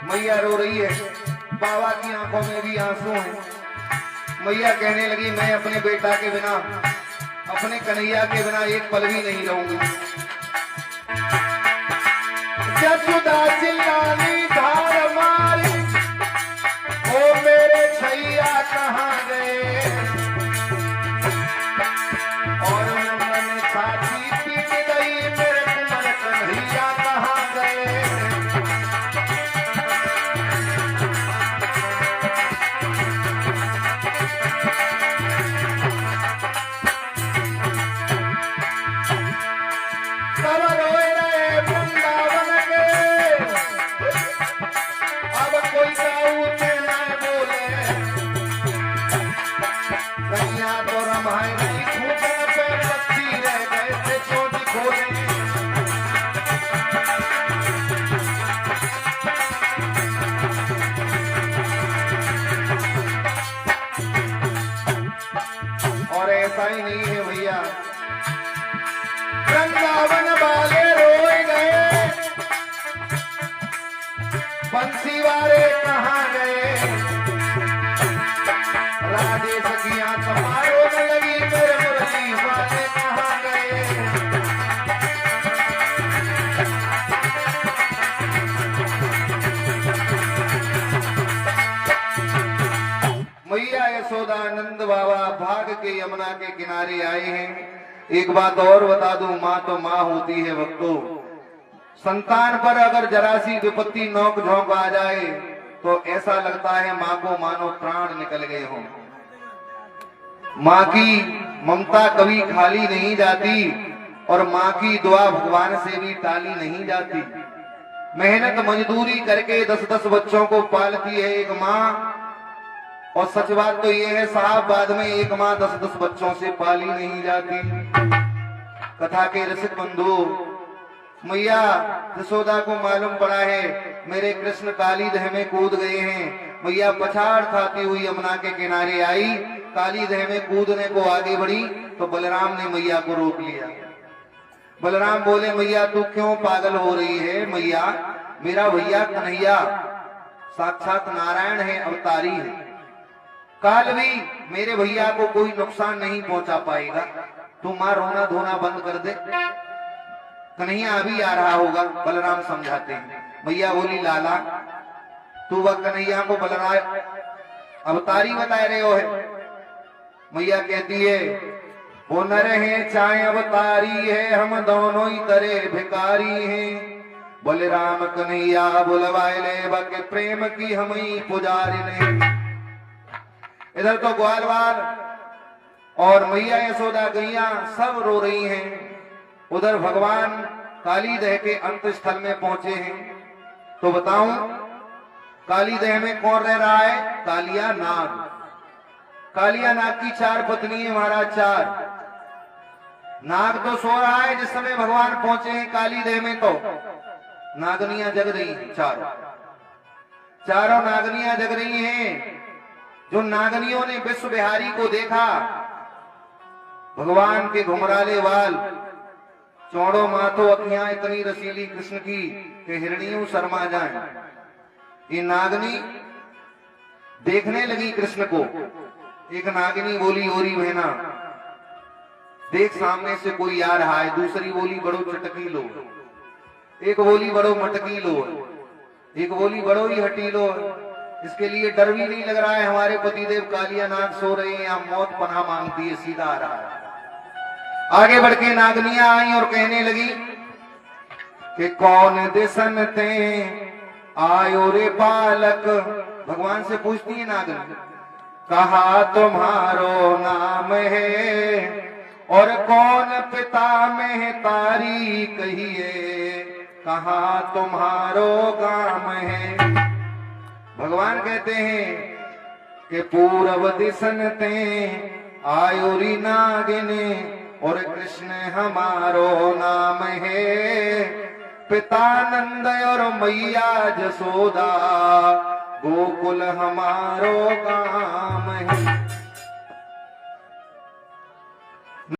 मैया रो रही है, बाबा की आंखों में भी आंसू हैं। मैया कहने लगी मैं अपने बेटा के बिना, अपने कन्हैया के बिना एक पल भी नहीं रहूंगी। जसुदा चिल्लानी धार मारी, ओ मेरे छैया कहाँ गए, और मन छाती पीट गई मेरे कुंवर कन्हैया कहाँ गए। और ऐसा ही नहीं है भैया, वृंदावन वाले रोए गए, बंसी वाले कहाँ गए, राधे सखियां तुम्हारो न लगी, मेरे मुरली वाले कहाँ गए। मैया यशोदा नंद बाबा भाग के यमुना के किनारे आए हैं। एक बात और बता दूं, माँ तो माँ होती है भक्तों। संतान पर अगर जरा सी विपत्ति नोक झोंक आ जाए तो ऐसा लगता है माँ को मानो प्राण निकल गए हों। माँ की ममता कभी खाली नहीं जाती और माँ की दुआ भगवान से भी टाली नहीं जाती। मेहनत मजदूरी करके 10-10 बच्चों को पालती है एक माँ, और सच बात तो ये है साहब, बाद में एक माँ 10-10 बच्चों से पाली नहीं जाती। कथा के रसिक बंधु, मैया यशोदा को मालूम पड़ा है मेरे कृष्ण काली दह में कूद गए हैं। मैया पछाड़ खाती हुई यमुना के किनारे आई, काली दह में कूदने को आगे बढ़ी तो बलराम ने मैया को रोक लिया। बलराम बोले मैया तू क्यों पागल हो रही है। मैया मेरा भैया कन्हैया साक्षात नारायण है, अवतारी है, काल भी मेरे भैया को कोई नुकसान नहीं पहुंचा पाएगा। तू मां रोना धोना बंद कर दे, कन्हैया अभी आ रहा होगा। बलराम समझाते हैं। मैया बोली लाला तू वह कन्हैया को बलराम अवतारी बता रहे हो है। मैया कहती है वो नर है चाहे अवतारी है, हम दोनों ही तरह भिकारी हैं। बलराम कन्हैया बुलवाए ले बके प्रेम की हम ही पुजारी ने। इधर तो ग्वालवाल और मैया यशोदा गैया सब रो रही हैं। उधर भगवान काली दह के अंत स्थल में पहुंचे हैं। तो बताऊं काली दह में कौन रह रहा है? कालिया नाग। कालिया नाग की 4 पत्नी है महाराज, 4। नाग तो सो रहा है जिस समय भगवान पहुंचे हैं काली दह में, तो नागनियां जग रही हैं। चारों नागनियां जग रही हैं। जो नागनियों ने विश्व बिहारी को देखा, भगवान के घुमराले वाल, चौड़ो माथो, अखियां इतनी रसीली कृष्ण की कि हिरणियों शर्मा जाए, ये नागनी देखने लगी कृष्ण को। एक नागिनी बोली ओरी बहना देख सामने से कोई आ रहा है। दूसरी बोली बड़ो चटकी लो। एक बोली बड़ो मटकी लो। एक बोली बड़ो ही हटी लो। इसके लिए डर भी नहीं लग रहा है हमारे पतिदेव कालिया नाग सो रहे हैं या मौत पनाह मांगती है, सीधा आ रहा है। आगे बढ़ के नागनियां आई और कहने लगी कि कौन दिसन ते आयो रे बालक। भगवान से पूछती है नागनी, कहा तुम्हारो नाम है और कौन पिता में तारी कहिए, कहा तुम्हारो गाम है। भगवान कहते हैं कि पूर्व दिसन ते आयुरी नागिने और कृष्ण हमारो नाम है। पिता नंद और मैया जसोदा गोकुल हमारो गाम है।